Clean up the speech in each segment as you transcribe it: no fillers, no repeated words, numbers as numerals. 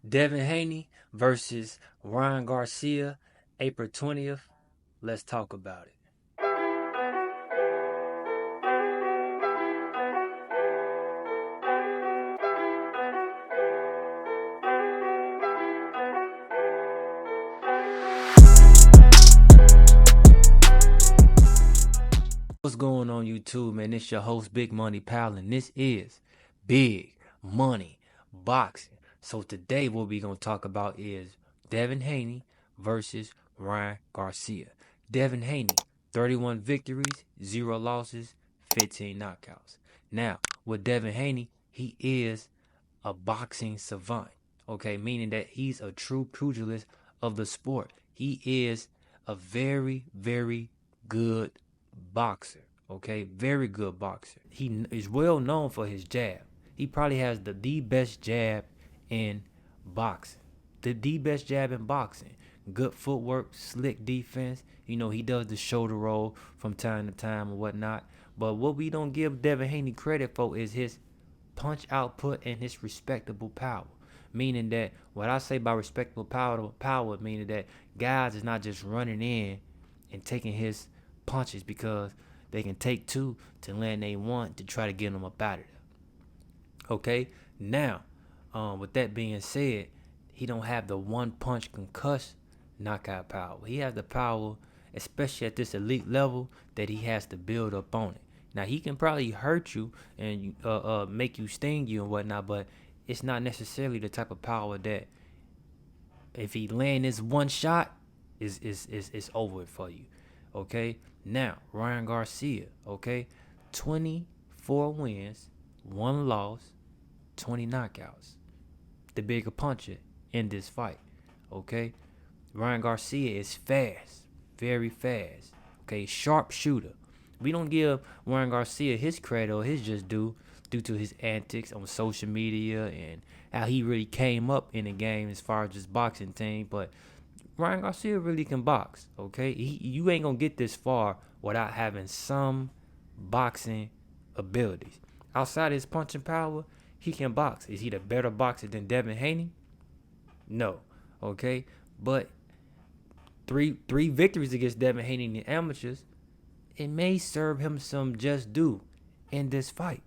Devin Haney versus Ryan Garcia, April 20th. Let's talk about it. What's going on YouTube, man? It's your host, Big Money Pal, and this is Big Money Boxing. So today what we're going to talk about is Devin Haney versus Ryan Garcia. Devin Haney, 31 victories, 0 losses, 15 knockouts. Now, with Devin Haney, he is a boxing savant, okay? Meaning that he's a true pugilist of the sport. He is a very, very good boxer, okay? Very good boxer. He is well known for his jab. He probably has the best jab in boxing. The best jab in boxing. Good footwork, slick defense. You know, he does the shoulder roll from time to time and whatnot. But what we don't give Devin Haney credit for is his punch output and his respectable power. Meaning that what I say by respectable power meaning that guys is not just running in and taking his punches because they can take two to land they want to try to get them up out of there. Okay, now with that being said, he don't have the one punch concuss knockout power. He has the power, especially at this elite level, that he has to build up on it. Now he can probably hurt you and make you sting you and whatnot, but it's not necessarily the type of power that if he land this one shot is over for you. Okay. Now Ryan Garcia. Okay, 24 wins, 1 loss, 20 knockouts. The bigger puncher in this fight. Okay, Ryan Garcia is fast, very fast. Okay, sharp shooter. We don't give Ryan Garcia his credit or his just due to his antics on social media and how he really came up in the game as far as this boxing team. But Ryan Garcia really can box. Okay, you ain't gonna get this far without having some boxing abilities. Outside his punching power, he can box. Is he the better boxer than Devin Haney? No. Okay, but three victories against Devin Haney in the amateurs, it may serve him some just due in this fight.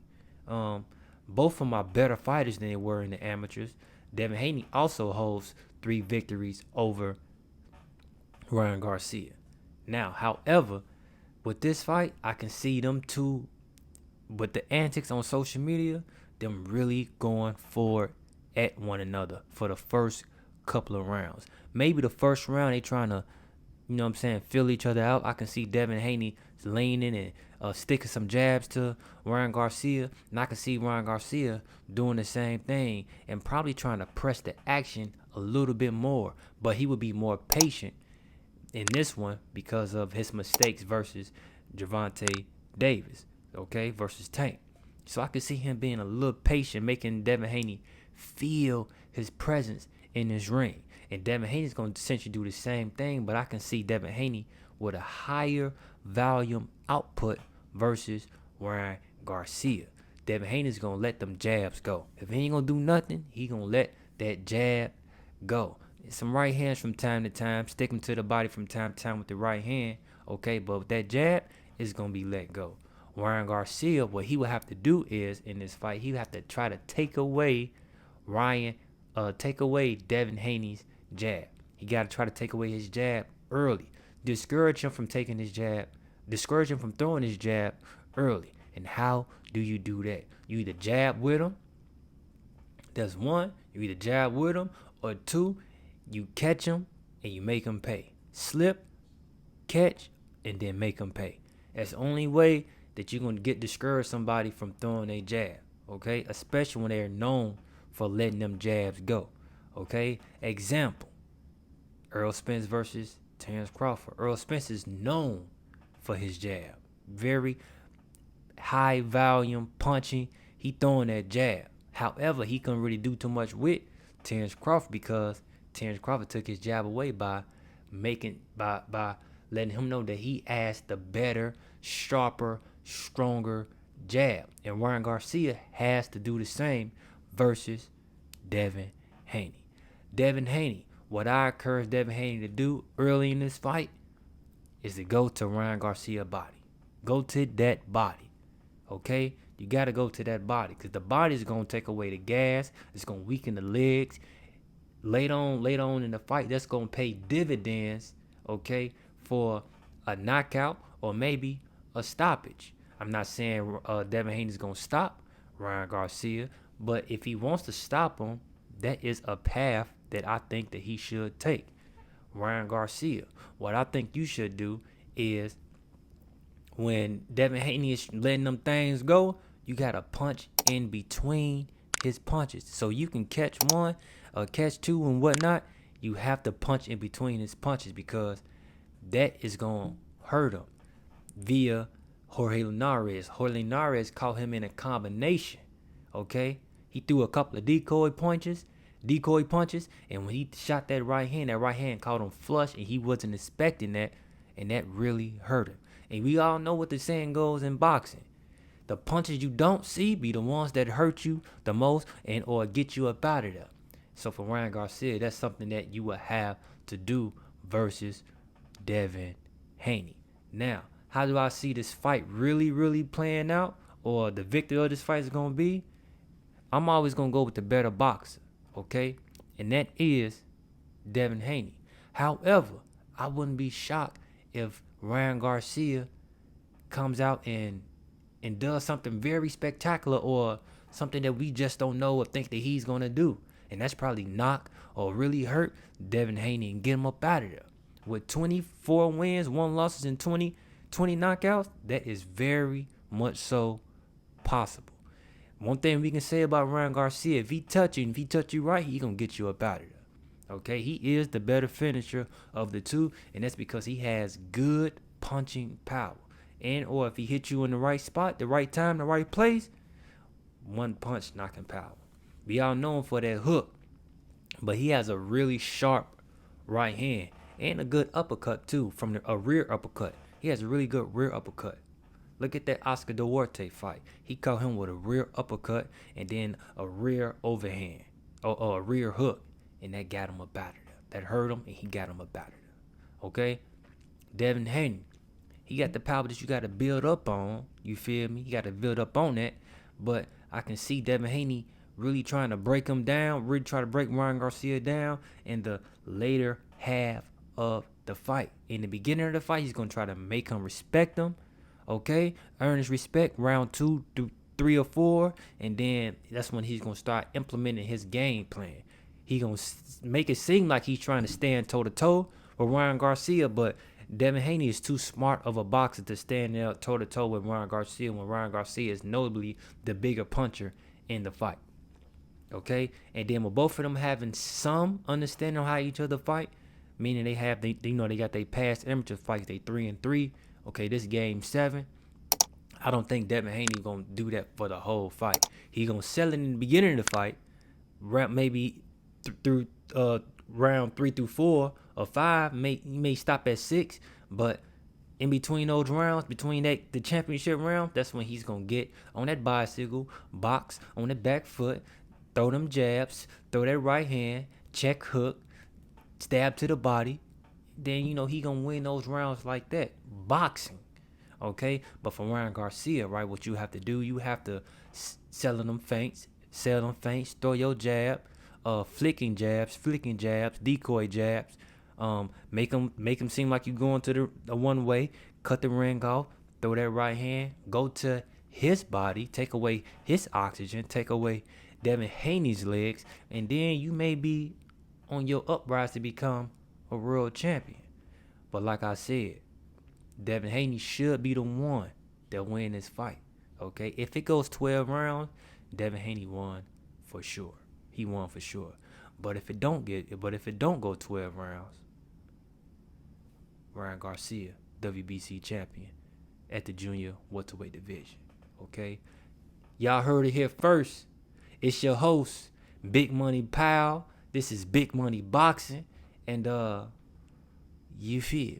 Both of them are better fighters than they were in the amateurs. Devin Haney also holds 3 victories over Ryan Garcia. Now, however, with this fight, I can see them two, with the antics on social media, them really going forward at one another for the first couple of rounds. Maybe the first round they trying to, feel each other out. I can see Devin Haney leaning and sticking some jabs to Ryan Garcia, and I can see Ryan Garcia doing the same thing and probably trying to press the action a little bit more. But he would be more patient in this one because of his mistakes versus Gervonta Davis, okay, versus Tank. So I could see him being a little patient, making Devin Haney feel his presence in his ring. And Devin Haney's going to essentially do the same thing, but I can see Devin Haney with a higher volume output versus Ryan Garcia. Devin Haney's going to let them jabs go. If he ain't going to do nothing, he going to let that jab go. Some right hands from time to time, stick him to the body from time to time with the right hand, okay, but with that jab, it's going to be let go. Ryan Garcia, what he would have to do is, in this fight, he would have to try to take away Devin Haney's jab. He got to try to take away his jab early. Discourage him from taking his jab. Discourage him from throwing his jab early. And how do you do that? You either jab with him. That's one. You either jab with him, or two, you catch him and you make him pay. Slip, catch, and then make him pay. That's the only way that you're going to discourage somebody from throwing a jab, okay? Especially when they're known for letting them jabs go, okay? Example, Errol Spence versus Terrence Crawford. Errol Spence is known for his jab. Very high volume punching. He throwing that jab. However, he couldn't really do too much with Terrence Crawford because Terrence Crawford took his jab away by letting him know that he has the better, sharper, stronger jab. And Ryan Garcia has to do the same versus Devin Haney. Devin Haney, what I encourage Devin Haney to do early in this fight is to go to Ryan Garcia body. Go to that body. Okay? You got to go to that body because the body is going to take away the gas. It's going to weaken the legs. Later on in the fight, that's going to pay dividends, okay, for a knockout or maybe a stoppage. I'm not saying Devin Haney is going to stop Ryan Garcia, but if he wants to stop him, that is a path that I think that he should take. Ryan Garcia, what I think you should do is when Devin Haney is letting them things go, you got to punch in between his punches. So you can catch one or catch two and whatnot. You have to punch in between his punches because that is going to hurt him via Jorge Linares. Jorge Linares caught him in a combination, okay? He threw a couple of decoy punches, and when he shot that right hand caught him flush, and he wasn't expecting that, and that really hurt him. And we all know what the saying goes in boxing. The punches you don't see be the ones that hurt you the most and or get you up out of there. So for Ryan Garcia, that's something that you will have to do versus Devin Haney. Now, how do I see this fight really playing out, or the victor of this fight is going to be? I'm always going to go with the better boxer, okay? And that is Devin Haney. However, I wouldn't be shocked if Ryan Garcia comes out and does something very spectacular or something that we just don't know or think that he's going to do. And that's probably knock or really hurt Devin Haney and get him up out of there. With 24 wins, 1 losses, and 20 knockouts, that is very much so possible. One thing we can say about Ryan Garcia, if he touch you right, he going to get you up out of there. Okay, he is the better finisher of the two, and that's because he has good punching power. And or if he hits you in the right spot, the right time, the right place, one punch knocking power. We all know him for that hook, but he has a really sharp right hand and a good uppercut too, from a rear uppercut. He has a really good rear uppercut. Look at that Oscar Duarte fight. He caught him with a rear uppercut and then a rear overhand or a rear hook, and that got him up out of there. That hurt him, and he got him up out of there. Okay? Devin Haney, he got the power that you got to build up on. You feel me? You got to build up on that. But I can see Devin Haney really trying to break him down, really try to break Ryan Garcia down in the later half of the fight. In the beginning of the fight, he's going to try to make him respect him. Okay? Earn his respect round 2 through 3 or 4. And then that's when he's going to start implementing his game plan. He going to make it seem like he's trying to stand toe-to-toe with Ryan Garcia, but Devin Haney is too smart of a boxer to stand there toe-to-toe with Ryan Garcia when Ryan Garcia is notably the bigger puncher in the fight. Okay? And then with both of them having some understanding of how each other fight, meaning they got their past amateur fights, they 3-3. Okay, this game 7. I don't think Devin Haney going to do that for the whole fight. He going to sell it in the beginning of the fight, maybe through round 3 through 4 or 5. He may stop at 6, but in between those rounds, between the championship round, that's when he's going to get on that bicycle, box on the back foot, throw them jabs, throw that right hand, check hook, stab to the body. Then, he going to win those rounds like that. Boxing. Okay? But for Ryan Garcia, right, what you have to do, you have to sell them feints, throw your jab, flicking jabs, decoy jabs, make them seem like you're going to the one way, cut the ring off, throw that right hand, go to his body, take away his oxygen, take away Devin Haney's legs, and then you may be on your uprise to become a world champion. But like I said, Devin Haney should be the one that win this fight. Okay, if it goes 12 rounds, Devin Haney won for sure. He won for sure. But if it don't go 12 rounds, Ryan Garcia, WBC champion at the junior welterweight division. Okay, y'all heard it here first. It's your host, Big Money Pal. This is Big Money Boxing, and you feel